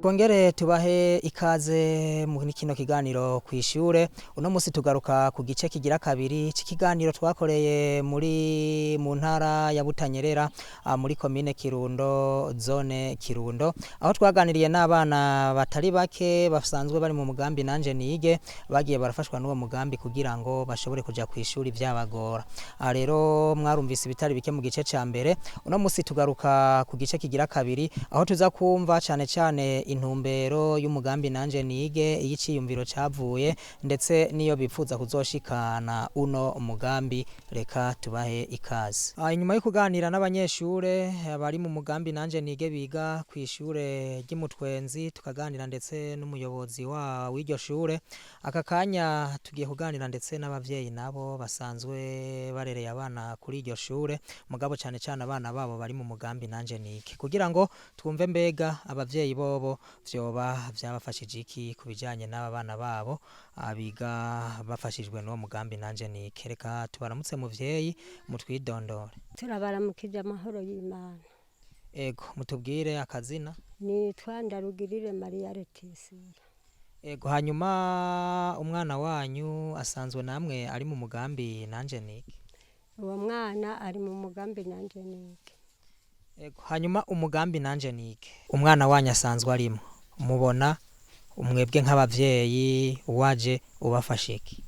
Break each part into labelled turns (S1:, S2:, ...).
S1: Twongere tubahe ikaze mu kino kiganiro kw'ishure. Uno musi tugaruka ku gice kigira kabiri c'ikiganiro twakoreye mu ntara ya Butanyerera muri komine Kirundo, zone Kirundo, aho twaganiriye n'abana batari bake basanzwe bari mu mugambi nanje nige, bagiye barafashwa n'uwo mugambi kugira ngo bashobore kuja kw'ishuri vyabagora. Rero mwarumvise ibitari bike mu gice ca mbere. Uno musi tugaruka ku gice kigira kabiri aho tuza kumva cane cane intumbero y'umugambi nanje nige, iy'iciyumviro cavuye ndetse niyo bipfuza kuzoshikana uno umugambi. Reka tubahe ikaze. Inyuma yo kuganira n'abanyeshure bari mu mugambi nanje nige biga kw'ishure ry'Imutwenzi, tukaganira ndetse n'umuyobozi w'iryo shure, aka kanya tugiye kuganira ndetse n'abavyeyi nabo basanzwe barereye abana kuri iryo shure, mugabo cane cane abana babo bari mu mugambi nanje nige, kugira ngo twumve mbega abavyeyi bobo vyoba vyabafashije iki kubijanye n'aba bana babo biga bafashijwe n'uwo mugambi nanje nige. Reka tubaramutse muvyeyi, mutwidondore.
S2: Turabaramukije amahoro y'Imana.
S1: Ego, mutubwire akazina.
S2: Nitwa Ndarugirire Maria Leticia.
S1: Ego, hanyuma umwana wanyu asanzwe namwe ari mu mugambi nanje nige?
S2: Uwo mwana ari mu mugambi nanje nige.
S1: Ego, hanyuma umugambi nanje nige umwana wanyu asanzwe arimo, mubona umwebwe nk'abavyeyi waje ubafasha iki?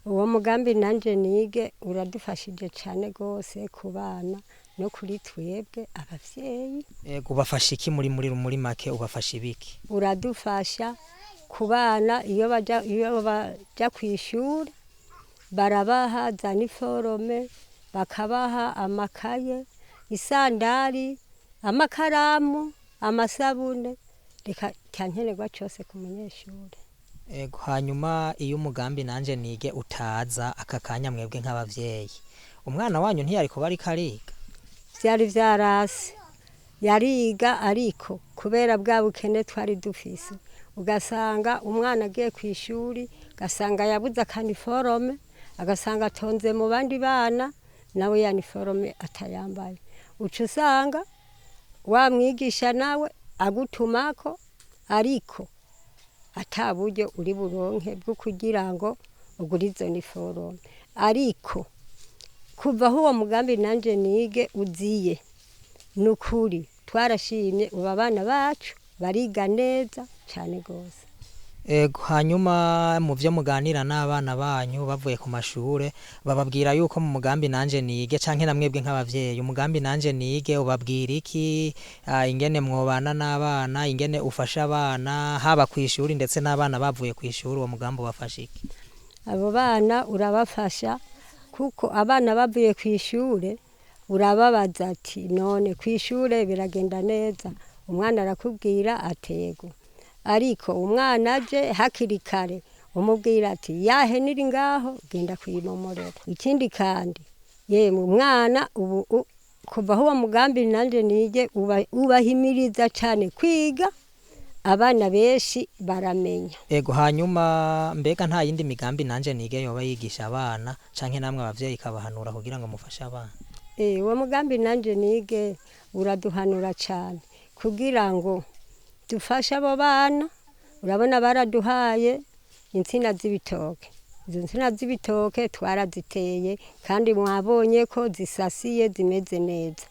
S2: Uwo mugambi nanje nige uradufashije cane gose ku bana no kuri twebwe abavyeyi.
S1: Ego, ubafasha iki muri make, ubafasha ibiki?
S2: Uradufasha ku bana iyo baja kw'ishure, barabaha za niforome, bakabaha amakaye, isandari, amakaramu, amasabune, reka cyankenerwa cose ku munyeshure.
S1: Ego, hanyuma iyo umugambi nanje nige utaza aka kanya mwebwe nk'abavyeyi, umwana wanyu ntiyari kuba ariko ariga?
S2: Vyari vyarase, yariga ariko kubera bwa bukene twari dufise, ugasanga umwana agiye kw'ishuri, ugasanga yabuze akaniforome, agasanga atonze mu bandi bana, nawe ya niforome atayambaye. Uca usanga wa mwigisha nawe agutumako ariko ata buryo uri buronke bwo kugira ngo ugure izo niforome. Ariko kuva aho uwo mugambi nanje nige uziye, nukuri twarashimye, ubu abana bacu bariga neza cane gose.
S1: Ego, hanyuma mu vyo muganira n'abana banyu bavuye ku mashure, bababwira yuko mu mugambi nanje nige canke na mwebwe nk'abavyeyi umugambi nanje nige ubabwira iki? Ingene mwobana n'abana, ingene ufasha abana haba kw'ishuri ndetse n'abana bavuye kw'ishuri, uwo mugambi ubafasha iki?
S2: Abo bana urabafasha kuko abana bavuye kw'ishure urababaza ati none kw'ishure biragenda neza, umwana arakubwira atego. Ariko umwana aje hakiri kare umubwira ati yahe niri ngaho genda kwimomorera. Ikindi kandi yemwe umwana ubu kuva aho uwo mugambi nanje nige ubahimiriza cane kwiga, abana benshi baramenya.
S1: Ego, hanyuma mbega nta yindi migambi nanje nige yoba yigisha abana canke namwe abavyeyi kabahanura kugira ngo mufashe abana?
S2: Uwo mugambi nanje nige uraduhanura cane kugira ngo dufashe abo bana. Urabona baraduhaye insina z'ibitoke, izo nsina z'ibitoke twaraziteye kandi mwabonye ko zisasiye zimeze neza.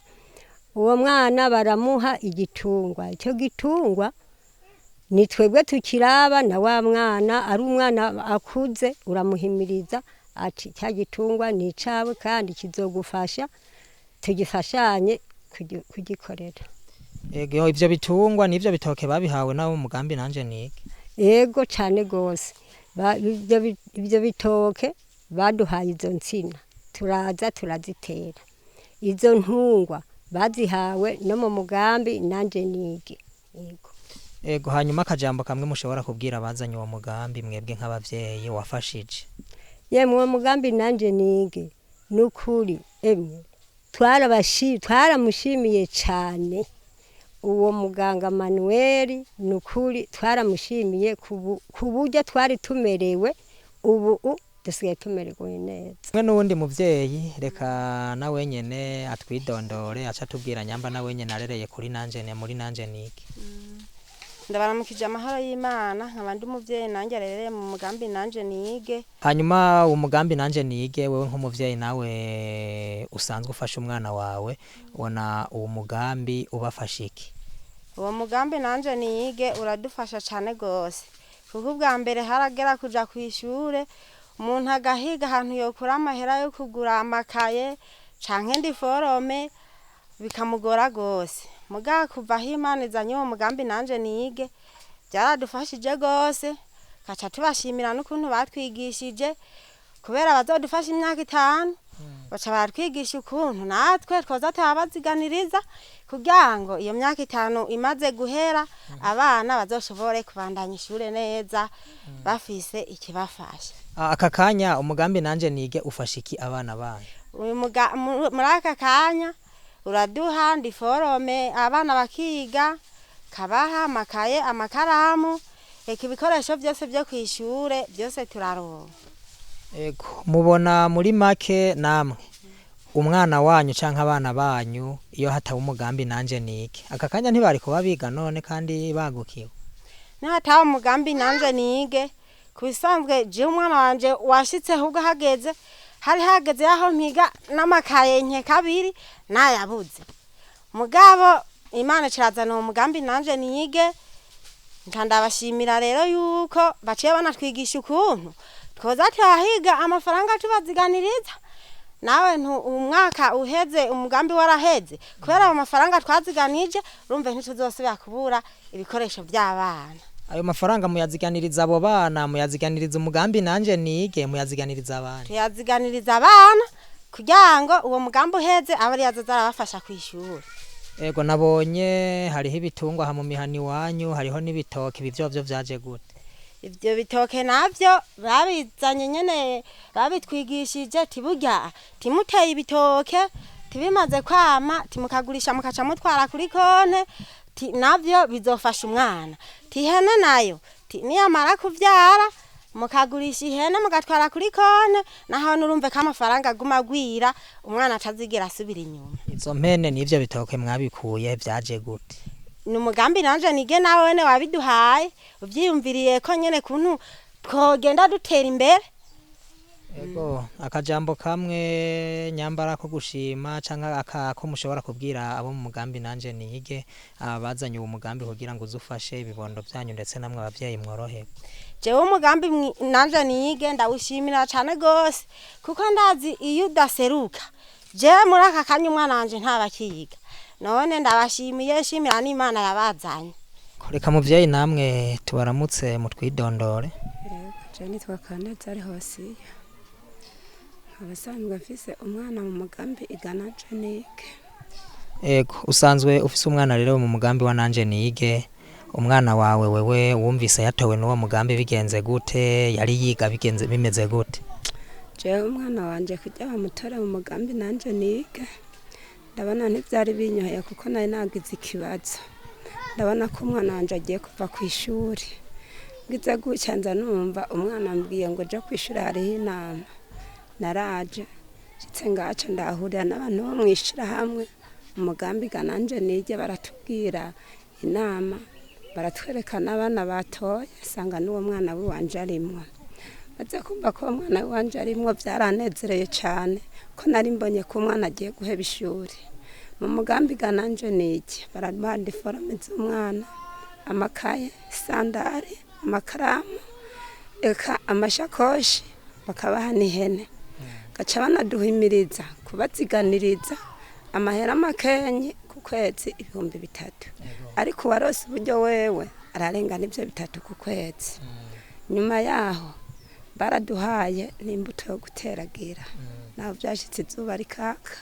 S2: Uwo mwana baramuha igitungwa, ico gitungwa ni twebwe tukiraba, na wa mwana ari umwana akuze uramuhimiriza ati cya gitungwa ni icawe kandi kizogufasha, tugifashanye kugikorera.
S1: Ego, ivyo bitungwa nivyo bitoke babihawe nabo mu mugambi nanje nige?
S2: Ego cane gose, ivyo bitoke baduhaye izo nsina, turaza turazitera. Izo ntungwa bazihawe no mu mugambi nanje nige. Ego.
S1: Ego, hanyuma akajambo kamwe mushobora kubwira abazanye uwo mugambi mwebwe nk'abavyeyi wafashije?
S2: Yemwe uwo mugambi nanje nige nukuri emwe twaramushimiye cane. Uwo muganga Manuel nukuri twaramushimiye ku buryo twari tumerewe, ubu dusigaye tumerewe neza.
S1: Mwe n'uwundi muvyeyi reka na wenyene atwidondore aca tubwira nyamba na wenyene arereye kuri nanje muri nanje nige.
S3: ndabaramukije amahoro y'Imana nkaba ndi umuvyeyi nanje arereye mu mugambi nanje nige.
S1: hanyuma umugambi nanje nige wewe nk'umuvyeyi nawe usanzwe ufasha umwana wawe ubona uwo mugambi ubafasha iki?
S3: Uwo mugambi nanje nige uradufasha cane gose kuko ubwa mbere haragera kuja kw'ishure umuntu agahiga ahantu yokura amahera yo kugura amakaye canke ndi forome bikamugora gose. Muga kuva aho Imana izanye uwo mugambi nanje nige byaradufashije gose, kaca tubashimira n'ukuntu batwigishije kubera bazodufasha imyaka 5 baca baratwigisha ukuntu natwe twoza tubaziganiriza kugira ngo iyo myaka 5 imaze guhera abana bazoshobore kubandanya ishure neza bafise ikibafasha.
S1: Aka kanya umugambi nanje nige ufasha iki abana banyu?
S3: Muri aka kanya uraduha ndi forome abana bakiga, kabaha amakaye amakaramu, ibikoresho byose byo kw'ishure byose turaronka.
S1: Ego mubona muri make namwe umwana wanyu canke abana banyu iyo hataba umugambi nanje nige aka kanya ntibari kuba biga none kandi bagukiwe?
S3: Hataba umugambi nanje nige kubisanzwe je umwana wanje washitse ahubwo hageze hari hageze aho mpiga n'amakaye nke kabiri nayabuze. Mugabo Imana cirazana uwo mugambi nanje nige ndabashimira rero yuko baciye banatwigisha ukuntu twoza twahiga amafaranga tubaziganiriza. Nawe umwaka uheze umugambi waraheze kubera ayo mafaranga twaziganije urumve ntituzosubira kubura ibikoresho by'abana.
S1: Ayo mafaranga muyaziganiriza abo bana, muyaziganiriza umugambi nanje nige, muyaziganiriza abana?
S3: Tuyaziganiriza abana kugira ngo uwo mugambi uheze abari yazarabafasha kw'ishure.
S1: Ego nabonye hariho ibitungwa ha mu mihani wanyu, hariho n'ibitoke, ibivyo vyaje gute?
S3: Ivyo bitoke navyo babizanye nyene babitwigishije tiburya timuteye ibitoke tibimaze kwama timukagurisha mukaca mutwara kuri konte navyo bizofasha umwana. Tihene nayo niyamara kuvyara mukagurisha ihene mugatwara kuri konte naho nurumve ko amafaranga aguma gwira umwana atazigera asubira inyuma.
S1: Izo mpene n'ivyo bitoke mwabikuye vyaje gute?
S3: Ni umugambi nanje nige nawe ne wabiduhaye uvyiyumviriye ko nyene kuntu twogenda dutera imbere.
S1: Ego akajambo kamwe nyambara ko gushima canke akako mushobora kubwira abo mu mugambi nanje nige abazanye uwo mugambi kugira ngo uzufashe ibibondo byanyu ndetse namwe abavyeyi mworohe?
S3: Jewe umugambi nanje nige ndawushimira cane gose kuko ndazi iyo udaseruka je muri aka kanya umwana wanje ntabakiyiga. None ndabashimiye shimira n'Imana yabazanye.
S1: Reka muvyeyi namwe tubaramutse mutwidondore.
S4: Je nitwa Kaneza ari hose. Abasanzwe afise umwana mu mugambi igana nige.
S1: Ego usanzwe ufise umwana rero mu mugambi wa nanje nige, umwana wawe wewe wumvise yatowe n'uwo mugambi bigenze gute? Yari yiga bigenze bimeze gute?
S4: Je umwana wanje kujya bamutore mu mugambi nanje nige. Ndabona ntivyari binyoheye kuko nari nagize ikibazo. Ndabona ko umwana wanje agiye kuva kw'ishuri. Ngize gutya nza numva umwana ambwiye ngo je kw'ishuri hariho inama. Naraje shitse ngaca ndahurira n'abantu bo mwishira hamwe umugambi gananje nige baratubwira inama baratwerekana abana batoye sanga n'uwo mwana wanje arimwo. Baze kumva ko umwana wanje arimwo byaranezereye cyane ko nari mbonye ko umwana agiye guheba ishuri. Mu mugambi gananje nige barabandi forome z'umwana, amakaye, sandari, amakaramu, eka amashakoshi bakabaha n'ihene. Gaca banaduhimiriza kubaziganiriza amahera makenyi ku kwezi 3,000 ariko warose uburyo wewe ararengana ivyo 3 ku kwezi. Nyuma yaho baraduhaye n'imbuto yo guteragira naho byashitse izuba rikaka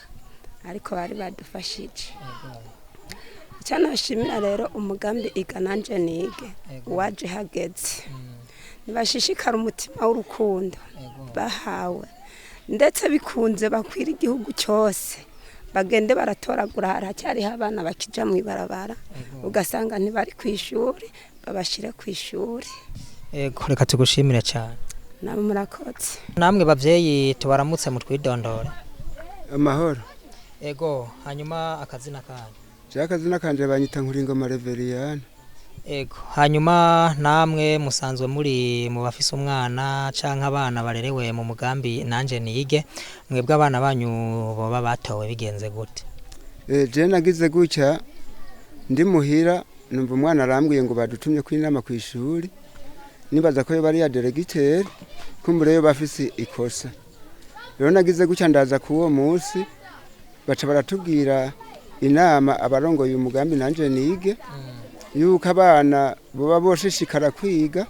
S4: ariko bari badufashije. Cyane bashimira rero umugambi igananje nige waje hageze. Nibashishikara umutima w'urukundo bahawe ndetse bikunze bakwira igihugu cyose bagende baratoragura haracyariho abana bakija mu ibarabara ugasanga ntibari kw'ishuri babashire kw'ishuri.
S1: Ego reka tugushimire cyane.
S4: Namwe murakotse.
S1: Namwe bavyeyi tubaramutse mutwidondore.
S5: Amahoro.
S1: Ego hanyuma akazina kanyu?
S5: Je akazina kanje banyita Nkuringoma Reveriyani.
S1: Ego hanyuma namwe musanzwe muri mu bafise umwana canke abana barerewe mu mugambi nanje nige mwebwe abana banyu boba batowe bigenze gute?
S5: Je nagize gutya ndi muhira numva umwana arambwiye ngo badutumye kwinama ku ishuri nibaza ko bari ya delegiteri kumbure yo bafise ikosa rero nagize gutya ndaza ku uwo munsi baca baratubwira inama abarongoye umugambi nanje nige yuko abana boba boshishikara kwiga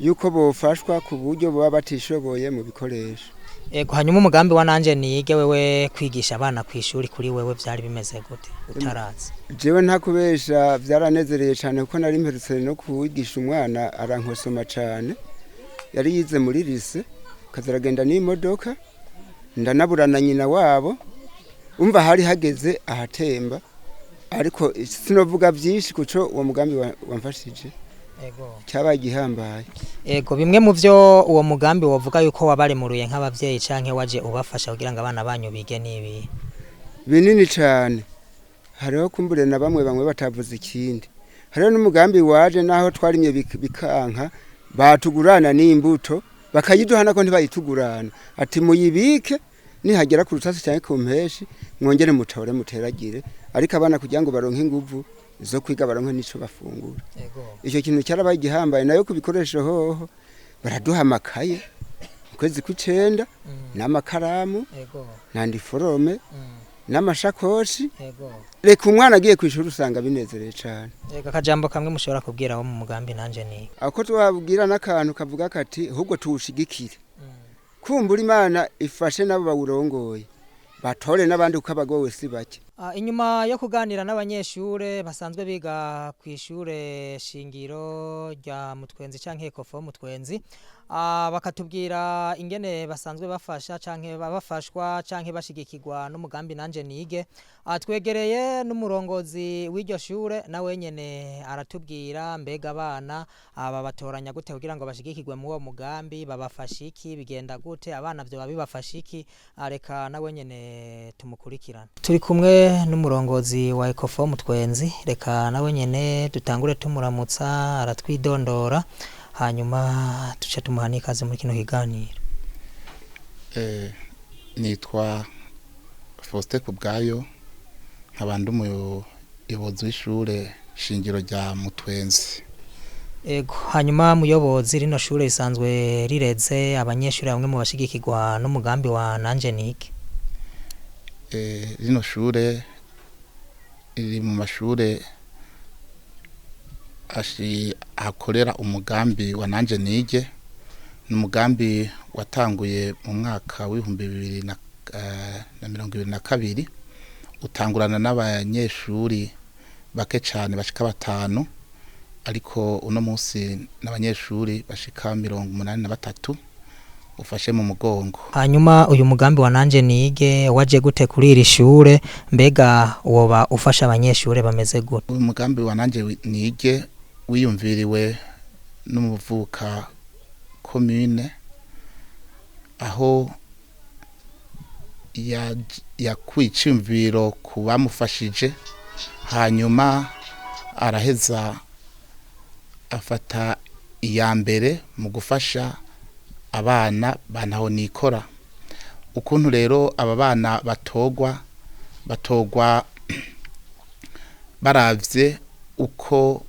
S5: yuko bofashwa ku buryo boba batishoboye mu bikoresho.
S1: Ego hanyuma umugambi wa nanje nige wewe kwigisha abana ku ishuri kuri wewe vyari bimeze gute utarazi?
S5: Jewe ntakubesha vyaranezereye cyane kuko nari mperutse no kuwigisha umwana arankosoma cyane yari yize muri lise kazaragenda n'imodoka ndanaburana nyina wabo umva hari hageze ahatemba ariko sinovuga byinshi kuco uwo mugambi wamfashije.
S1: Ego
S5: cyabaye gihambaye.
S1: Ego bimwe mu vyo uwo mugambi wovuga yuko wabaremuruye nk'abavyeyi canke waje ubafasha kugira ngo abana banyu bige nibi
S5: binini cyane hariho kumbure na bamwe batavuze ikindi hariho n'umugambi waje naho twarimye bikanka batugurana n'imbuto bakayiduhana ko ntibayitugurana ati muyibike nihagera ku rutasi cyane ku mpeshi mwongere mutore muteragire ariko abana kugira ngo baronke inguvu zo kwiga baronke nico bafungura. Icyo kintu cyarabaye gihambaye nayo kubikoresho hoho baraduha amakaye ukwezi kw'icenda n'amakaramu nandi forome n'amashakoshi. Reka umwana agiye kwishura usanga binezereye cyane.
S1: Ego akajambo kamwe mushobora kubwira wo mu mugambi nanje ni
S5: ako twabwira n'akantu kavuga kati ahubwo tuwushigikire kumbura Imana ifashe nabo bawurongoye batore n'abandi uko abagowe si bake.
S1: Inyuma yo kuganira n'abanyeshure basanzwe biga ku ishure shingiro rya Mutwenzi canke Ekofo Mutwenzi bakatubwira ingene basanzwe bafasha canke babafashwa canke bashigikirwa n'umugambi nanje nige. Twegereye n'umurongozi w'iryo shure nawe nyene aratubwira mbega abana babatoranya gute kugira ngo bashigikirwe mu uwo mugambi babafasha iki bigenda gute abana byo babifasha iki. Reka nawe nyene tumukurikirana turi kumwe n'umurongozi wa Ekofo Mutwenzi reka nawe nyene dutangure tumuramutsa aratwidondora hanyuma tuce tumuhani ikaze muri kino kiganiro.
S6: Nitwa Faustin Kubwayo nkabandi umuyobozi w'ishure shingiro rya Mutwenzi.
S1: Ego hanyuma muyobozi rino shure risanzwe rireze abanyeshure bamwe mu bashigikirwa n'umugambi wa nanje nige.
S6: Rino shure iri mu mashure akorera umugambi wa nanje nige n'umugambi watanguye mu mwaka w'2022 utangurana n'abanyeshuri bake cyane bashika 5 ariko uno munsi n'abanyeshuri bashika 83 ufashe mu mugongo.
S1: Hanyuma uyu mugambi wa nanje nige waje gute kuri iri shure mbega woba ufasha abanyeshure bameze gute?
S6: Uyu mugambi wa nanje nige wiyumviriwe n'umuvuka commune aho yakwicimviro kubamufashije hanyuma araheza afata iya mbere mu gufasha abana bantaho nikora. Ukuntu rero aba bana batogwa baravye uko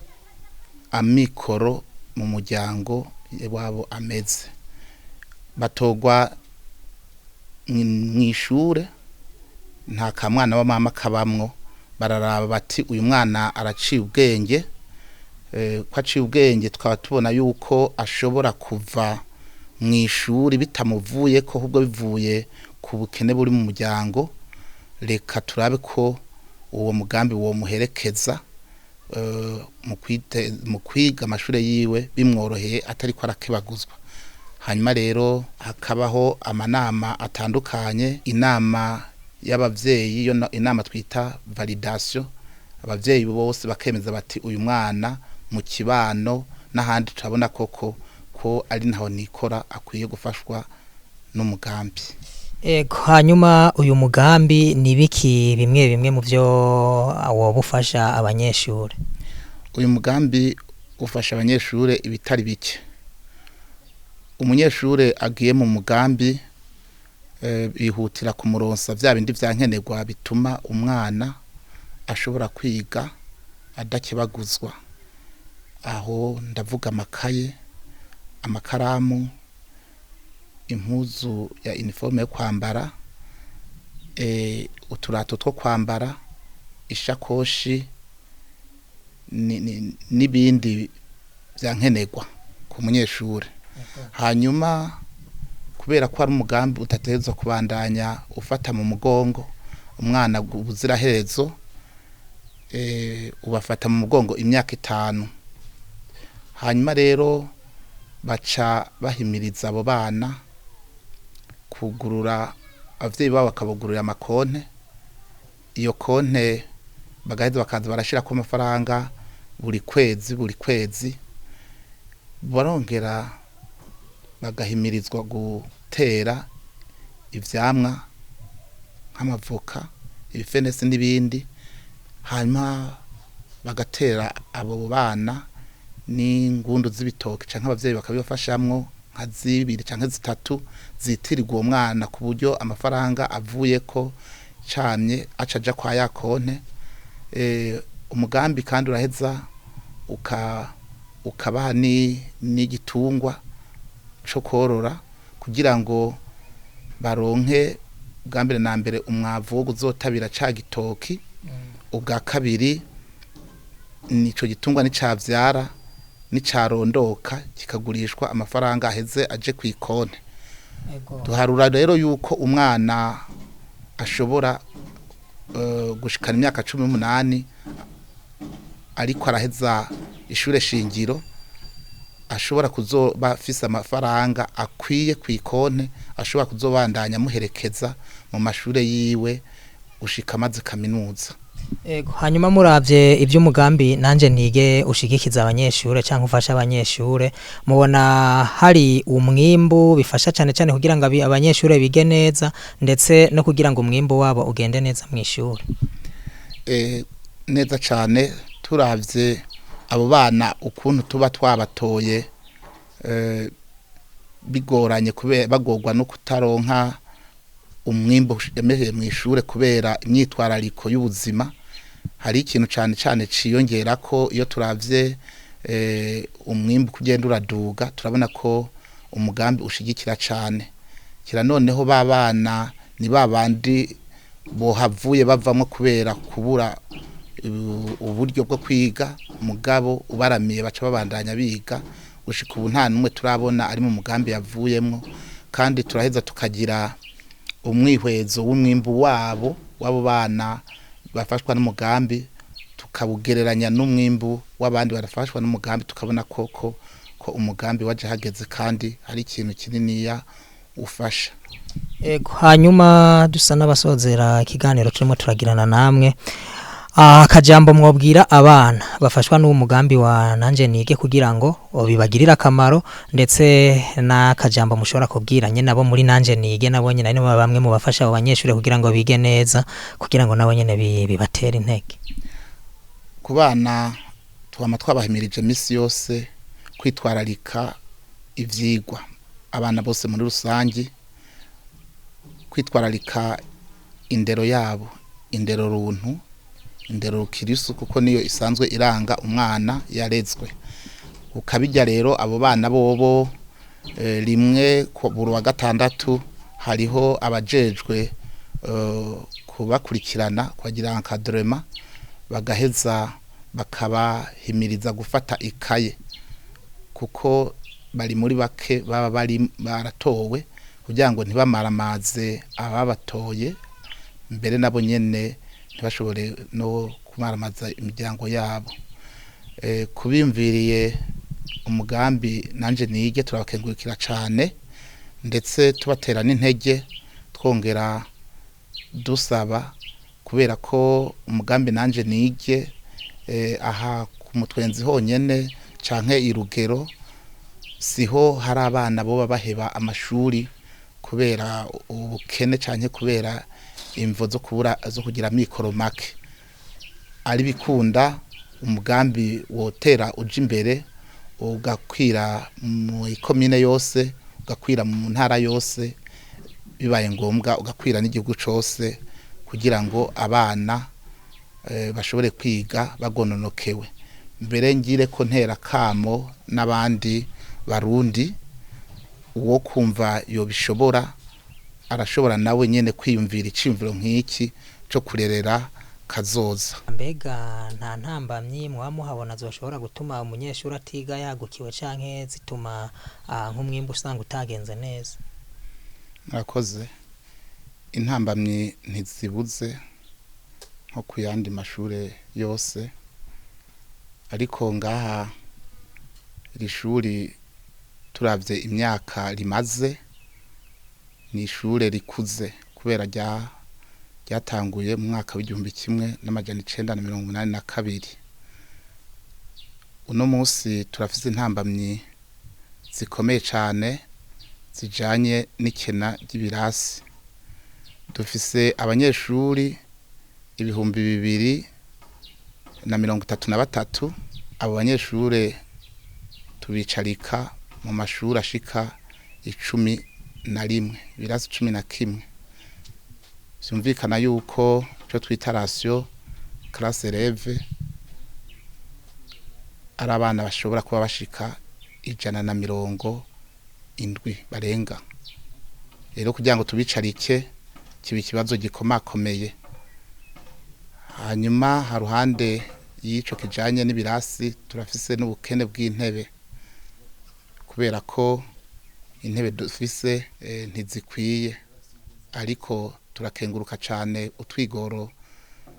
S6: amikoro mu muryango wabo ameze batogwa mw'ishure nta kamwana wa mama kabamwo bararaba bati uyu mwana araciye ubwenge ko aciye ubwenge twaba tubona yuko ashobora kuva mw'ishuri bitamuvuye ko ahubwo bivuye ku bukene buri mu muryango reka turabe ko uwo mugambi wo muherekeza mu kwiga amashure yiwe bimworoheye atari ko arakebaguzwa. Hanyuma rero hakabaho amanama atandukanye inama y'abavyeyi yo inama twita validation abavyeyi bose bakemeza bati uyu mwana mu kibano n'ahandi turabona koko ko ari ntaho nikora akwiye gufashwa n'umugambi.
S1: Ego hanyuma uyu mugambi nibiki bimwe mu vyo wobufasha abanyeshure?
S6: Uyu mugambi ufasha abanyeshure ibitari bike. Umunyeshure agiye mu mugambi bihutira kumuronsa vya bindi vyankenerwa bituma umwana ashobora kwiga adakebaguzwa. Aho ndavuga amakaye, amakaramu, impuzu ya uniforme yo kwambara, uturato two kwambara, ishakoshi n'ibindi vyankenerwa ku munyeshure. Hanyuma kubera ko ari umugambi utatezwa kubandanya ufata mu mugongo umwana ubuziraherezo, ubafata mu mugongo imyaka 5. Hanyuma rero baca bahimiriza abo bana kugurura, abavyeyi babo bakabugurura amakonte. Iyo konte bagaheza bakaza barashirako amafaranga buri kwezi barongera bagahimirizwa gutera ivyamwa nk'amavoka, ibifenesi n'ibindi. Hanyuma bagatera abo bana n'ingundu z'ibitoke canke abavyeyi bakabibafashamwo nka 2 canke 3 zitirirwa uwo mwana, ku buryo amafaranga avuyeko camye acaja kwa ya konte. Umugambi kandi uraheza ukabaha n'igitungwa co korora kugira ngo baronke bwa mbere na mbere umwavu wo guzotabira ca gitoki. Ubwa kabiri nico gitungwa nicavyara nicarondoka kikagurishwa amafaranga aheze aje kw'ikonte. Duharura rero yuko umwana ashobora gushikana imyaka 18 ariko araheza ishure shingiro, ashobora kuzoba afise amafaranga akwiye kw'ikonte, ashobora kuzobandanya muherekeza mu mashure yiwe gushika maze kaminuza.
S1: Hanyuma muravye ivy'umugambi nanje nige ushigikiza abanyeshure canke ufasha abanyeshure, mubona hari umwimbu bifasha cane cane kugira ngo abanyeshure bige neza ndetse no kugira ngo umwimbu wabo ugende neza mw'ishure?
S6: Neza cane turavye abo bana ukuntu tuba twabatoye, bigoranye kubera bagorwa no kutaronka umwimbo ushemeye mw'ishure kubera imyitwarariko y'ubuzima. Hari ikintu cane cane ciyongera ko iyo turavye umwimbo kugenda uraduga, turabona ko umugambi ushigikira cane. Kira noneho babana ni babandi bohavuye bavamwo kubera kubura uburyo bwo kwiga, mugabo ubaramiye baca babandanya biga gushika ubu nta numwe turabona ari mu mugambi yavuyemwo. Kandi turaheza tukagira umwihwezo w'umwimbu wabo bana bafashwa n'umugambi, tukabugereranya n'umwimbu w'abandi barafashwa n'umugambi, tukabona ko umugambi waje hageze kandi hari ikintu kininiya ufasha.
S1: Hanyuma dusa n'abasozera ikiganiro turimo turagirana namwe, akajambo mwobwira abana bafashwa n'uwo mugambi wa nanje nige kugira ngo bibagirira akamaro, ndetse n'akajambo mushobora kubwira nyene nabo muri nanje nige nabo nyene ari bamwe mu bafasha abo banyeshure kugira ngo bige neza, kugira ngo nabo nyene bibatera intege?
S6: Ku bana twama twabahimirije misi yose kwitwararika ivyigwa, abana bose muri rusangi kwitwararika indero yabo, indero runtu, indero rukirisu, kuko niyo isanzwe iranga umwana yarezwe. Ukabijya rero abo bana bobo rimwe buri wa gatandatu hariho abajejwe kubakurikirana kwagira encadrement, bagaheza bakabahimiriza gufata ikaye, kuko bari muri bake baba bari baratowe kugira ngo ntibamaramaze ababatoye, mbere nabo nyene ntibashobore no kumaramaza imiryango yabo. Kubimviriye umugambi nanje nige turabakengurukira cane, ndetse tubatera n'intege, twongera dusaba kubera ko umugambi nanje nige aha ku Mutwenzi honyene canke irugero siho hari abana bo baheba amashuri kubera ubukene canke kubera imvo zo kugira mikoro make. Ari bikunda umugambi wotera uje imbere ugakwira mu ikomine yose ugakwira mu ntara yose bibaye ngombwa ugakwira n'igihugu cose kugira ngo abana bashobore kwiga bagononokewe. Mbere ngire ko ntera kamo n'abandi barundi uwo kumva yo bishobora arashobora nawe nyene kwiyumvira icimviro nk'iki cyo kurerera kazoza.
S1: Mbega nta ntambamyi muhabona zoshobora gutuma umunyeshuri atiga yagukiwe canke zituma nk'umwimbu usanga utagenze neza?
S6: Murakoze. Intambamyi ntizibuze nko ku yandi mashure yose, ariko ngaha iri shuri turavye imyaka rimaze ni ishure rikuze kubera ryatanguye mu mwaka w'1982. Uno munsi turafise intambamyi zikomeye cane zijanye n'ikena ry'ibirasi. Dufise abanyeshuri 2233. Abo banyeshure tubicarika mu mashuri ashika 11, ibirasi 11. Vyumvikana yuko cyo twita ratio classe élève ari abana bashobora kuba bashika 170 barenga. Rero kugira ngo tubicarike kiba ikibazo gikomakomeye. Hanyuma haruhande y'ico kijanye n'ibirasi turafise n'ubukene bw'intebe kubera ko intebe dufise ntizikwiye, ariko turakenguruka cane utwigoro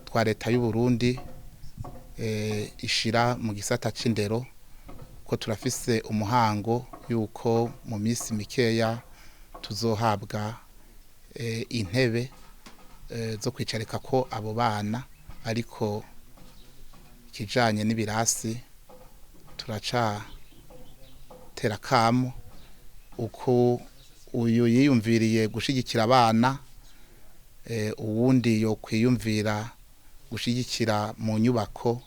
S6: twa leta y'u Burundi ishira mu gisata c'indero ko turafise umuhango yuko mu misi mikeya tuzohabwa intebe zo kwicarika ko abo bana, ariko kijanye n'ibirasi turaca tera kamo uko uyu yiyumviriye gushigikira abana uwundi yo kwiyumvira gushigikira mu nyubako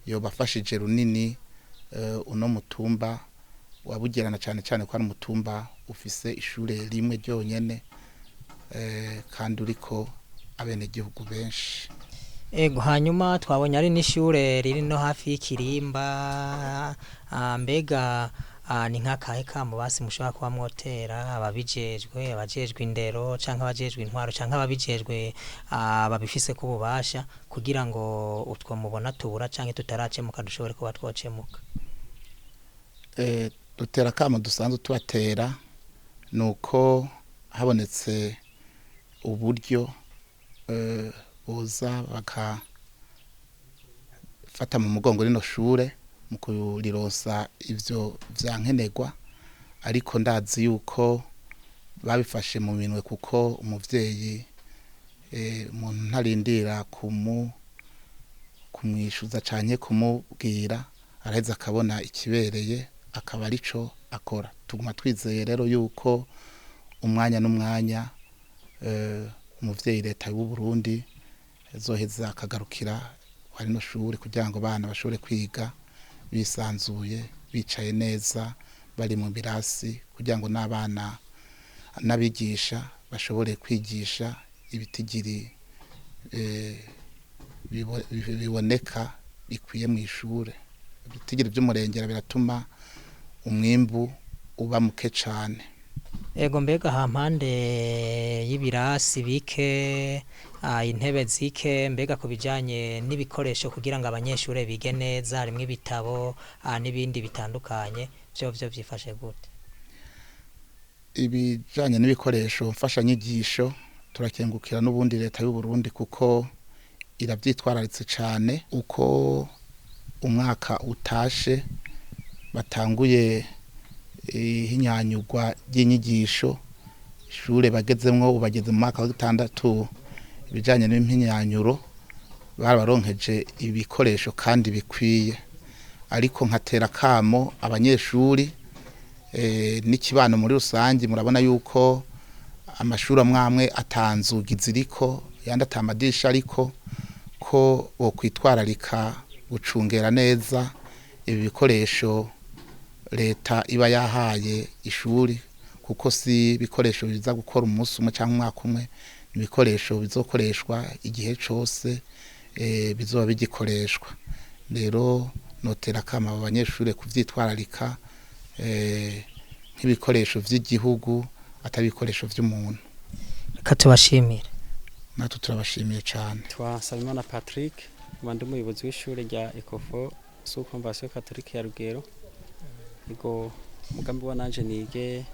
S6: yo bafashije runini. Uno mutumba wabugerana cyane cyane ko ari umutumba ufise ishure rimwe ryonyene kandi uriko abene gihugu benshi.
S1: Ego hanyuma twabonye ari n'ishure riri no hafi y'ikirimba. Mbega ni nk'akahe kamo basi mushobora kuba mwotera abajejwe indero canke abajejwe intwaro canke ababijejwe babifise ku bubasha kugira ngo utwo mubona tubura canke tutaracemuka dushobore kuba twocemuka?
S6: Dutera kamo dusanzwe tubatera nuko habonetse uburyo boza bakafata mu mugongo rino shure mu kurironsa ivyo vyankenerwa, ariko ndazi yuko babifashe mu minwe kuko umuvyeyi umuntu ntarindira kumwishuza canke kumubwira araheza akabona ikibereye akaba arico akora. Tuguma twizeye rero yuko umwanya n'umwanya umuvyeyi leta y'u Burundi zoheza akagarukira harino shure kugira ngo abana bashobore kwiga bisanzuye bicaye neza bari mu birasi kugira ngo n'abana n'abigisha bashobore kwigisha ibitigiri biboneka bikwiye mu ishure. Ibitigiri by'umurengera biratuma umwimbu uba muke cane.
S1: Ego mbega hampande y'ibirasi bike intebe zike, mbega kubijanye n'ibikoresho kugira ngo abanyeshure bige neza harimwe ibitabo n'ibindi bitandukanye byo byifashe gute?
S6: Ibijanye n'ibikoresho mfasha nyigisho turakengukira n'ubundi leta y'u Burundi kuko iravyitwararitse cane. Uko umwaka utashe batanguye ihinyanyurwa ry'inyigisho ishure bagezemwo ubageze mu mwaka wa 6 ibijanye n'impinyanyuro barabaronkeje ibikoresho kandi bikwiye, ariko nkatera kamo abanyeshuri n'ikibano muri rusangi. Murabona yuko amashuri amwamwe atanzugi ziriko yandi atamadisha, ariko ko bokwitwararika gucungera neza ibi bikoresho leta iba yahaye ishuri, kuko si ibikoresho biza gukora umunsi umwe cyangwa umwaka umwe, ibikoresho bizokoreshwa igihe cyose bizoba bigikoreshwa. Rero notera kama abanyeshuri kuvyitwararika nk'ibikoresho vy'igihugu atari ibikoresho vy'umuntu.
S1: Reka tubashimire.
S6: Natwe turabashimiye cyane.
S7: Twasalimana Patrick, ndi umuyobozi w'ishuri rya Ecofo sous convention catholique ya Rugero. Ego umugambi wa nanje nige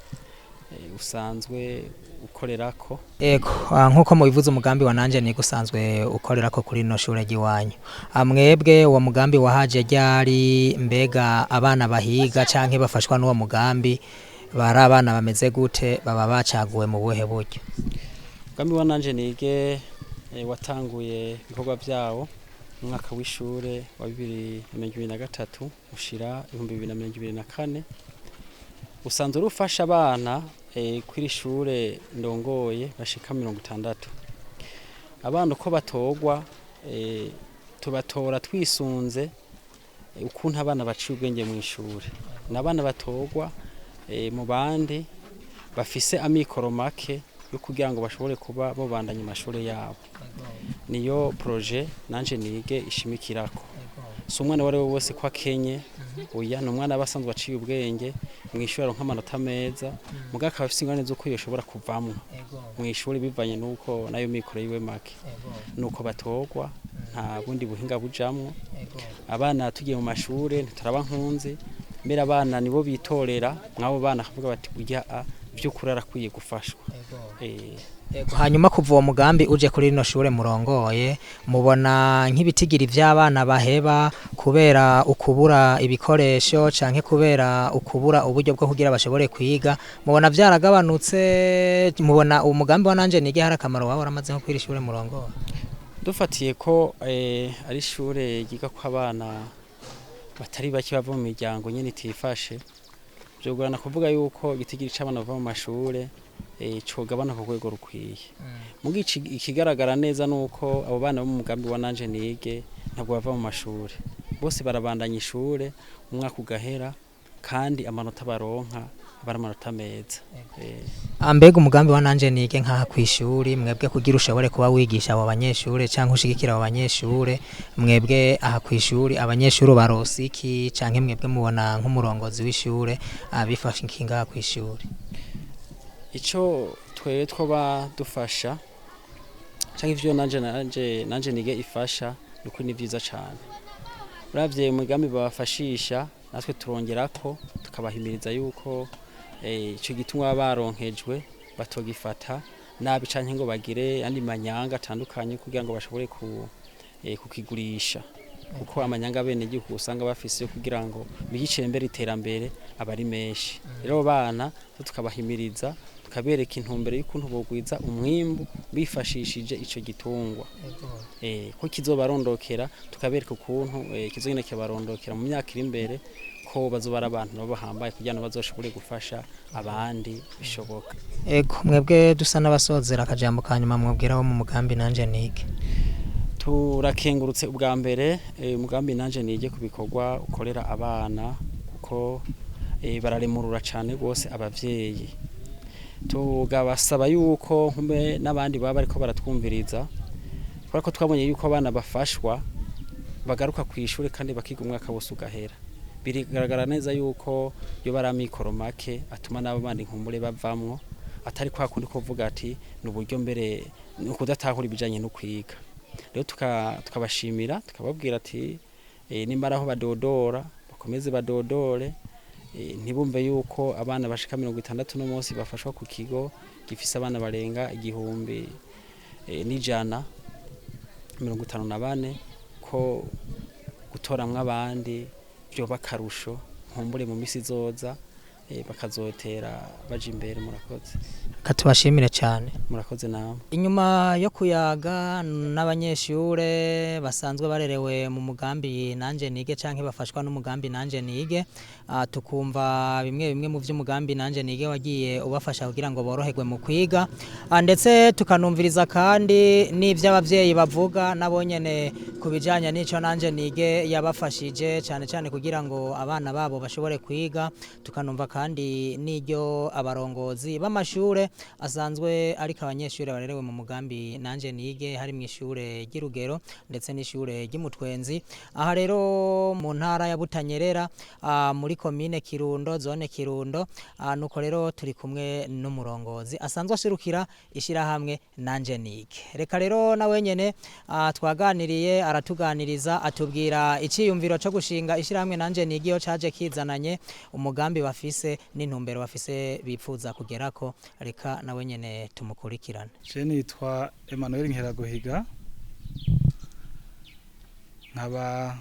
S7: usanzwe ukorerako.
S1: Ego nkuko mubivuze umugambi wa nanje nige usanzwe ukorerako kuri no shure giwanyu. Mwebwe uwo mugambi wahaje ryari, mbega abana bahiga canke bafashwa n'uwo mugambi bari abana bameze gute, baba bacaguwe mu buhe buryo?
S7: Umugambi wa nanje nige watanguye ibikorwa vyawo mu mwaka w'ishure wa 2023 ushira 2024. Usanzwe rufasha abana kwiri shure ndongoye bashika 60. Abana uko batogwa tubatora twisunze ukuntu abana baciye ubwenge mu ishure. Nabana batogwa mu bandi bafise amikoro make yo kugira ngo bashobore kuba bobandanya amashure yabo. Niyo projet nanje nige ishimikirako. Si umwana wari wose kwa Kenye, oya ni umwana basanzwe baciye ubwenge mu ishuri nk'amanota meza, muga akaba afise ingane zo kwiyeshobora kuvamwo mu ishuri bivanye nuko nayo mikoro yiwe make. Nuko batogwa nta bundi buhinga bujamwo. Abana tugiye mu mashure ntituraba nkunzi, mbere abana nibo bitorera mwabo bana akavuga bati burya by'ukuri arakwiye gufashwa.
S1: Hanyuma kuva uwo mugambi uje kuri rino shure murongoye, mubona nk'ibitigiri vy'abana baheba kubera ukubura ibikoresho canke kubera ukubura uburyo bwo kugira bashobore kwiga, mubona vyaragabanutse? Mubona uwo mugambi wa nanje nige hari akamaro waba waramaze nko kuri shure murongoye?
S7: Dufatiye ko ari shure giga ko abana batari baki bava mu miryango nyene itifashe, byogorana kuvuga yuko igitigiri c'abana bava mu mashure cogabana ku rwego rukwiye. Mugi ikigaragara neza nuko abo bana bo mu mugambi wa nanje nige ntabwo bava mu mashure, bose barabandanya ishure umwaka ugahera kandi amanota baronka abara amanota meza.
S1: Ambega umugambi wa nanje nige nkaha kwishuri, mwebwe kugira ushobore kuba wigisha abo banyeshure canke ushigikira abo banyeshure, mwebwe aha kwishuri abanyeshure barosiki canke mwebwe mubona nk'umurongozi w'ishure abifasha inkinga kwishuri?
S7: Ico twere twoba dufasha canke ivyo nanje nige ifasha nuko ni vyiza cane. Uravye umugambi babafashisha natwe turongerako tukabahimiriza yuko ico gitumwa baronkejwe batogifata nabi canke ngo bagire andi manyanga atandukanye kugira ngo bashobore kukigurisha, kuko amanyanga bene gihugu usanga bafise kugira ngo bigicire mbere iterambere abari menshi. Rero bana tukabahimiriza tukabereka intumbere y'ukuntu bogwiza umwimbu bifashishije ico gitungwa, ko kizobarondokera tukabereka ukuntu kizogenda kibarondokera mu myaka iri imbere, ko bazobara abantu nabo bahambaye kugira ngo bazoshobore gufasha abandi bishoboka.
S1: Ego mwebwe dusa n'abasozera akajambo kanyuma mwabwira wo mu mugambi nanje nige?
S7: Turakengurutse ubwa mbere umugambi nanje nige kubikorwa ukorera abana, kuko bararemurura cane gose abavyeyi. Tugabasaba yuko nkumbe n'abandi baba ariko baratwumviriza, kuko twabonye yuko abana bafashwa bagaruka kwishuri kandi bakiga umwaka wose ugahera. Birigaragara neza yuko yo baramikoro make atuma nabo bandi nkumbure bavamwo, atari kwa kundi kuvuga ati n'uburyo mbere ukudatahura ibijanye no kwiga. Rero tukabashimira tukababwira ati nimbaraho badodora bakomeze badodore, ntibumve yuko abana bashika 60 no munsi bafashwa ku kigo gifise abana barenga 1,154, ko gutoramwe abandi byo bakarusho nkumbure mu misi zoza bakazotera baje imbere. Murakoze.
S1: Katubashimire cyane.
S7: Murakoze namwe.
S1: Inyuma yo kuyaga n'abanyeshure basanzwe barerewe mu mugambi nanje nige canke bafashwa n'umugambi nanje nige, tukumva bimwe bimwe mu vy'umugambi nanje nige wagiye ubafasha kugira ngo boroherwe mu kwiga, ndetse tukanumviriza kandi n'ivy'abavyeyi bavuga nabo nyene kubijanye n'ico nanje nige yabafashije cyane cyane kugira ngo abana babo bashobore kwiga, tukanumva kandi n'iryo abarongozi b'amashure asanzwe ariko abanyeshure barerewe mu mugambi nanje nige hari mu ishure ry'Irugero ndetse n'ishure ry'Imutwenzi. Aha rero mu ntara ya Butanyerera muri komine Kirundo, zone Kirundo, nuko rero turi kumwe n'umurongozi asanzwe ashirukira ishirahamwe nanje nige. Reka rero nawe nyene twaganiriye aratuganiriza atubwira iciyumviro cyo gushinga ishirahamwe nanje nige yo caje kizananye umugambi bafise n'intumbero bafise bipfuza kugerako. Reka nawe nyene tumukurikirane.
S8: Je nitwa Emmanuel Nkeraguhiga, nkaba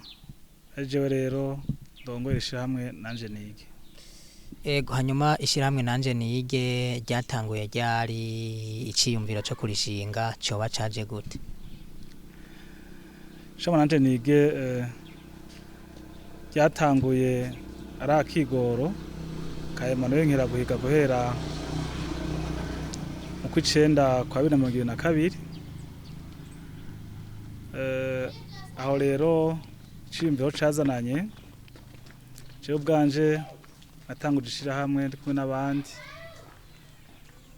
S8: ejewe rero ndongoye ishirahamwe nanje nige.
S1: Ego, hanyuma ishirahamwe nanje nige ryatanguye ryari, iciyumviro cyo kurishinga coba caje gute?
S8: Ishirahamwe nanje nige ryatanguye ari akigoro ka Emmanuel Nkeraguhiga guhera mu kw'icenda kwa 2022. Aho rero iciyumviro cazananye jewe ubwanje natanguje ishirahamwe ndi kumwe n'abandi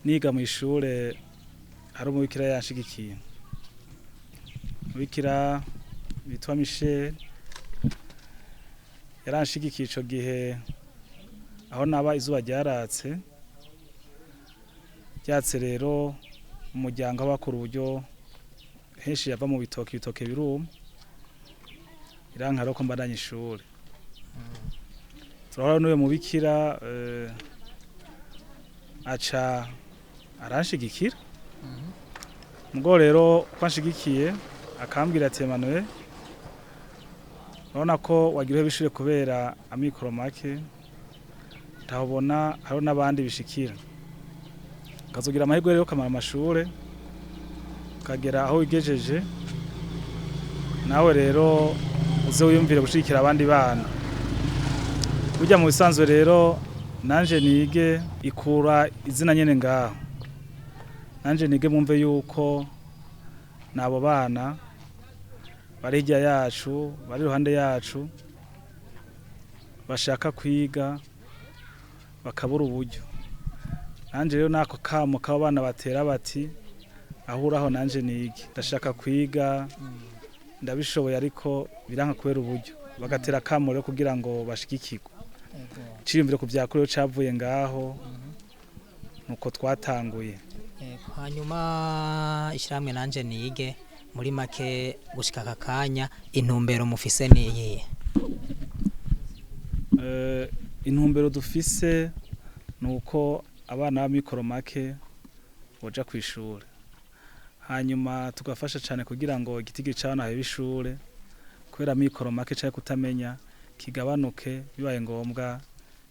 S8: niga mu ishure, hari umubikira yanshigikiye, umubikira bitwa Michel yaranshigikiye ico gihe aho naba izuba ryaratse rero umuryango w'abakuru uburyo henshi yava mu bitoke biruma, irankara ko mbandanya ishure. Turahora n'uyo mubikira aca aranshigikira, mugo rero kwanshigikiye akambwira ati Emmanuel, urabona ko wagira bishure kubera amikoro make, ndabona hari n'abandi bishikira, kazogira amahirwe rero kamara amashure kagera aho wigejeje, nawe rero uze wiyumvire gushikira abandi bana. Burya mu bisanzwe rero nanje nige ikura izina nyene ngaho, nanje nige mumve yuko nabo bana bari hirya yacu, bari iruhande yacu, bashaka kwiga bakabura uburyo. Nanje rero nako kamo kabo bana batera bati ahuraho nanje nige, ndashaka kwiga ndabishoboye ariko biranka kubera uburyo, bagatera kamo rero kugira ngo bashigikirwe. Ciyumvire ku byakorewe cavuye ngaho nuko twatanguye.
S1: Hanyuma ishirahamwe nanje nige muri make gushika kakanya intumbero mufise niyihe?
S8: Intumbero dufise nuko abana b'amikoro make boja kw'ishure, hanyuma tugafasha cyane kugira ngo igitigi c'abana bahe bishure kubera amikoro make cyane kutamenya kigabanuke, bibaye ngombwa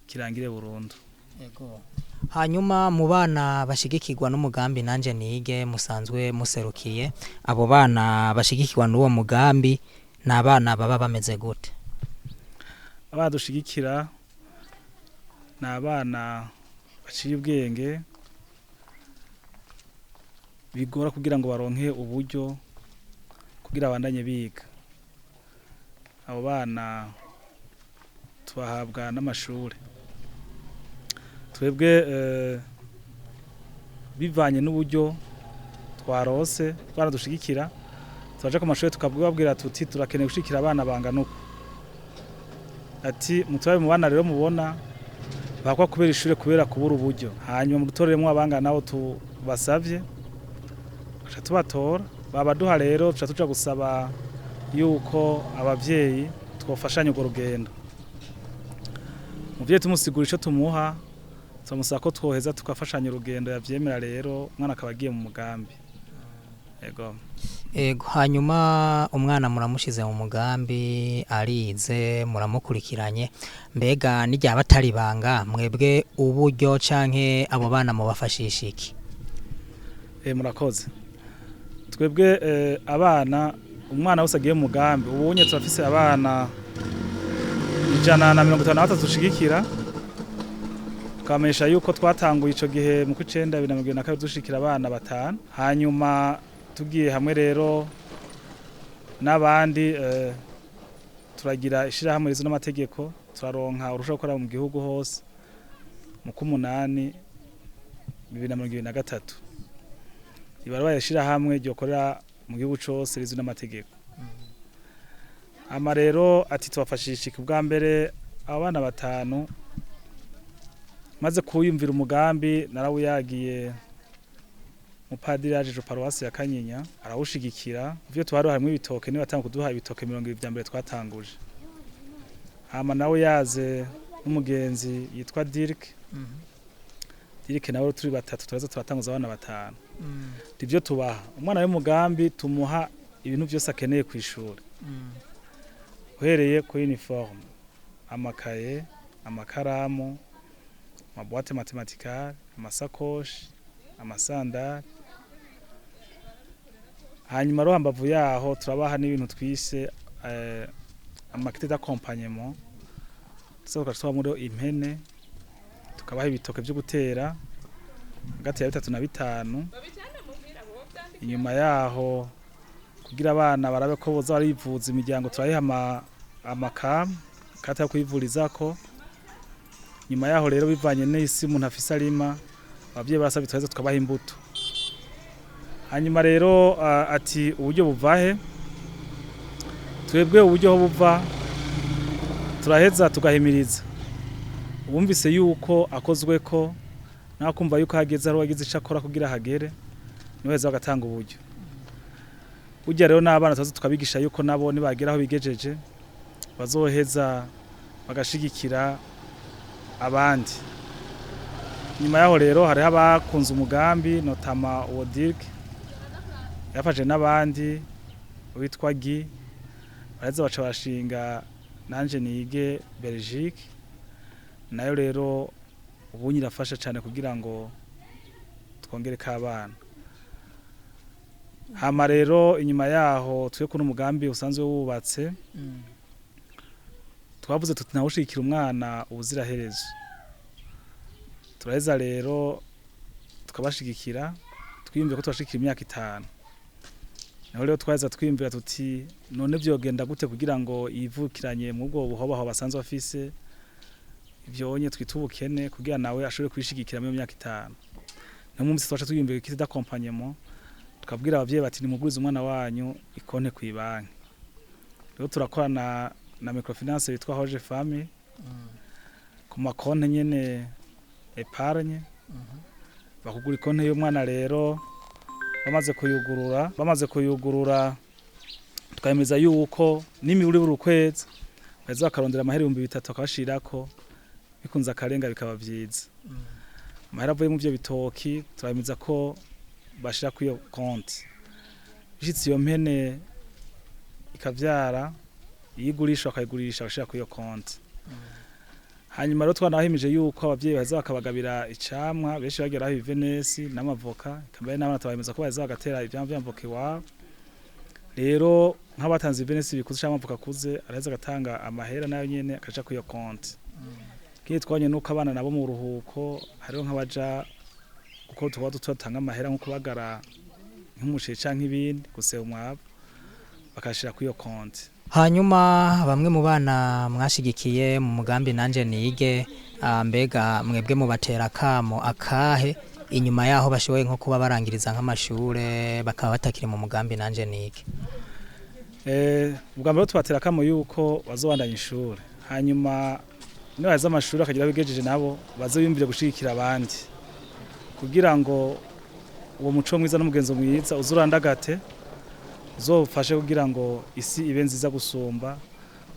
S8: kirangire burundu.
S1: Ego. Hanyuma mu bana bashigikirwa n'umugambi nanje nige musanzwe muserukiye, abo bana bashigikirwa n'uwo mugambi n'abana baba bameze gute?
S8: Abadushigikira n'abana baciye ubwenge, bigora kugira ngo baronke uburyo kugira abandanye biga. Abo bana tubahabwa n'amashure, twebwe bivanye n'uburyo twarose baradushigikira, twaje ku mashure tukabwira tuti turakeneye gushikira abana bangana uko, ati mutwaye mu bana rero mubona bakwa kubera ishure kubera kubura uburyo, hanyuma mu dutoreremo abangana nabo tubasavye tuca tubatora, babaduha rero tuca tuja gusaba yuko abavyeyi twofashanya urwo rugendo. Umuvyeyi tumusigura ico tumuha, turamusaba ko twoheza tukafashanya urugendo, yavyemera rero umwana akaba agiye mu mugambi. Ego.
S1: Ego, hanyuma umwana muramushize mu mugambi arize muramukurikiranye, mbega n'igihe batari banga mwebwe uburyo canke abo bana mubafashisha iki?
S8: Murakoze. Twebwe abana umwana wese agiye mu mugambi ubunye turafise abana 153 dushigikira, tukamenyesha yuko twatanguye ico gihe mu kw'icenda 2022 dushikira abana 5, hanyuma tugiye hamwe rero n'abandi turagira ishirahamwe rizo n'amategeko, turaronka urusha gukora mu gihugu hose mu kumunani 2023 ibarwa yashirahamwe ryokorera mu gihugu cose rizo n'amategeko. Ama rero ati tubafashisha bwa mbere abana 5 maze kuyumvira umugambi narawuyagiye mupadiri yaje paruwasi ya Kanyinya arawushigikira, ivyo twari harimo ibitoke ni batanga kuduha ibitoke 20 bya mbere twatanguje. Hama nawe yaze n'umugenzi yitwa Dirk. Dirk nawe turi batatu turaza turatanguza abana 5. Ivyo tubaha umwana w'umugambi tumuha ibintu byose akeneye ku ishuri. Uhereye ku uniforme, amakaye, amakaramu, amaboîte mathématicale, amasakoshi, amasandari. Hanyuma ro hambavu yaho turabaha n'ibintu twise amakete d'accompagnement. Tusohoka tuba muri impene, tukabaha ibitoke byo gutera hagati ya 3 na 5. Inyuma yaho kugira abana barabe ko boza barivuza imiryango turayiha amakamu kata yo kuyivurizako. Nyuma yaho rero bivanye n'isi umuntu afise arima, abavyeyi barasabye tweza tukabaha imbuto. Hanyuma rero ati uburyo buvahe, twebwe uburyo ho buva turaheza tugahimiriza ubumvise yuko akozwe ko nakumva yuko hageze ari wagize icakora kugira hagere niweza bagatanga uburyo. Ujya rero n'abana twazo tukabigisha yuko nabo nibageraho bigejeje bazoheza bagashigikira abandi. Nyuma yaho rero hari abakunze umugambi notama uwo Dirk yafaje n'abandi witwa Gi bareza baca bashinga nanje nige Belgique, nayo rero ubunyi rafasha cyane kugira ngo twongere kabana. Hama rero inyuma yaho twe kuno umugambi usanzwe wubatse twavuze tuti nawushikira umwana ubuziraherezo. Turaheza rero tukabashigikira twiyumviye ko twashikira imyaka 5. Naho rero twaza twiyumvira tuti none byogenda gute kugira ngo yivukiranye mu bwo buhobaho basanzwe bafise ivyonye twitubukene kugira nawe ashobore kwishigikira mu myaka 5. No mu twacha twiyumviye kiti d'accompagnement tukabwira abavyeyi bati ni muguriza umwana wanyu ikonte kwibanki. Rero turakorana na microfinance yitwa Hoje Family ku makonte nyene epargne bakugura ikonte y'umwana. Rero bamaze kuyugurura tukayemeza yuko nimiburi buri kwezi baza bakarondera amahera 3,000 akabashirako bikunza akarenga bikaba vyiza. Amahera avuye mu byo bitoki turayemeza ko bashira kwiyo konti, bishitse iyo mpene ikavyara yigurisha akayigurisha bashira kwiyo konti. Hanyuma rero twanahimije yuko abavyeyi baza bakabagabira icamwa benshi bageraho ivenesi n'amavoka, kambaye n'abana tabemeza ko baza bagatera ivyamwa vy'amavoka iwabo. Rero nk'abatanze ivenesi bikuze cyangwa amavoka kuze araheza gatanga amahera nayo nyene akaja kwiyo konti. Kiye twanye nuko abana nabo mu ruhuko hariho nk'abaja uko tuba tutanga amahera nko kubagara nk'umuceri canke ibindi guse umwabo bakashira kwiyo konti.
S1: Hanyuma bamwe mu bana mwashigikiye mu mugambi nanje nige, mbega mwebwe mu batera kamo akahe inyuma yaho bashoboye nko kuba barangiriza nk'amashure bakaba batakiri mu mugambi nanje nige?
S8: Ubwa mbere tubatera kamo yuko bazobandanya ishure, hanyuma niba baza amashuri akagira bigejeje nabo bazobiyumvire gushigikira abandi kugira ngo uwo muco mwiza n'umugenzo mwiza uzurandagate uzofashe kugira ngo isi ibe nziza gusumba.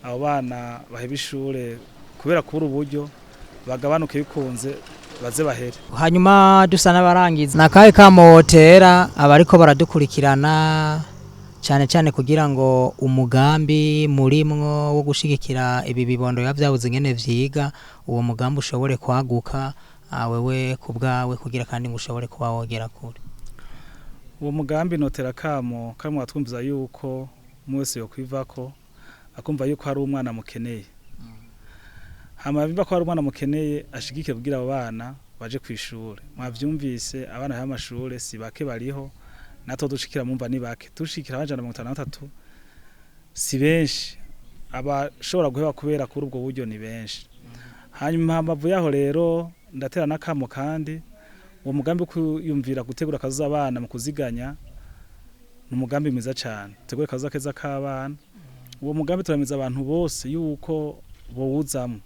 S8: Abo bana baheba ishure kubera kubura uburyo bagabanuke bikunze baze bahere.
S1: Hanyuma dusa n'abarangiza nakahe kamotera abariko baradukurikirana cyane cyane kugira ngo umugambi murimwo wo gushigikira ibi bibondo byabuze ingene vyiga uwo mugambi ushobore kwaguka wewe kubwawe kugira kandi ngo ushobore kuba wogera kure.
S8: Uwo mugambi notera kamo kamwe watwumviza yuko mwese yo kwivako akumva yuko hari umwana mukeneye. Hama bimba ko hari umwana mukeneye ashigike kugira abo bana baje kwishura. Mwavyumvise abana y'amashure si bake bariho nato dushikira mumva ni bake. Dushikira abajana 53 si benshi. Abashobora guheba kubera kuri ubwo buryo ni benshi. Hanyuma mbavu yaho rero ndatera nakamo kandi uwo mugambi kuyumvira gutegura kaza abana mu kuziganya n'umugambi mwiza cyane. Tegure kaza keza k'abana. Uwo mugambi turamiza abantu bose yuko bowuzamo.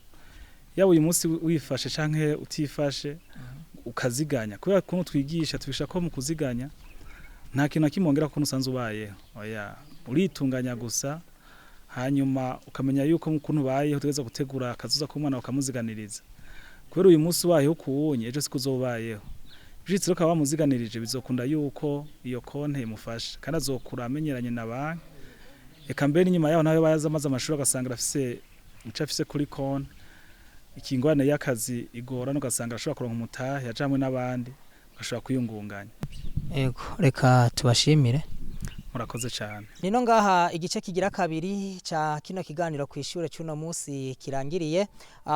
S8: Yaba uyu munsi wifashe canke utifashe ukaziganya kubera ko twigisha tubisha ko mu kuziganya nta kintu kimongera ko nusanze ubaye oya uritunganya gusa hanyuma ukamenya yuko mukuntu baye utugeza gutegura akazuza ko umwana ukamuziganiriza kubera uyu munsi wayo kuwunye ejo sikuzobayeho bijitse ko bamuziganirije bizokunda yuko iyo konte imufasha kandi azokura amenyeranye nabantu eka mbere inyuma yaho nawe bayazamaza amashuri agasanga afise mucafise kuri konte ikingwane y'akazi igora nugasanga ashobora kuronka umutahe yajamwe n'abandi ashobora kuyungunganya.
S1: Ego reka tubashimire.
S8: Murakoze cyane.
S1: Nino ngaha igice kigira kabiri ca kino kiganiro kwishure cuno musi kirangiriye.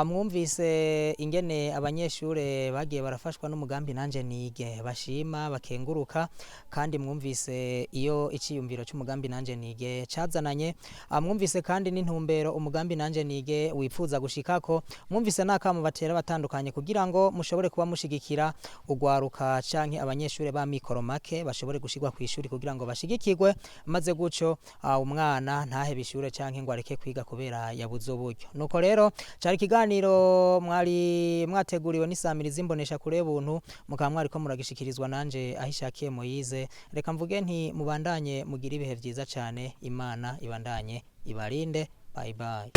S1: Mwumvise ingene abanyeshure bagiye barafashwa n'umugambi nanje nige bashima bakenguruka kandi mwumvise iyo iciyumviro cy'umugambi nanje nige cazananye. Mwumvise kandi n'intumbero umugambi nanje nige wifuza gushikako. Mwumvise nakamo batera batandukanye kugira ngo mushobore kuba mushigikira ugwaruka canke abanyeshure ba mikoro make bashobore gushigwa kwishuri kugira ngo bashigikirwe maze guco umwana ntahe bishure canke ngo areke kwiga kubera yabuze uburyo. Nuko rero cari kiganiro mwari mwateguriwe n'isamiriza imbonesha kure buntu mukaba mwari ko muragishikirizwa nanje ahishakiye Moyize. Reka mvuge nti mubandanye mugira ibihe vyiza cyane Imana ibandanye ibarinde. Bye bye.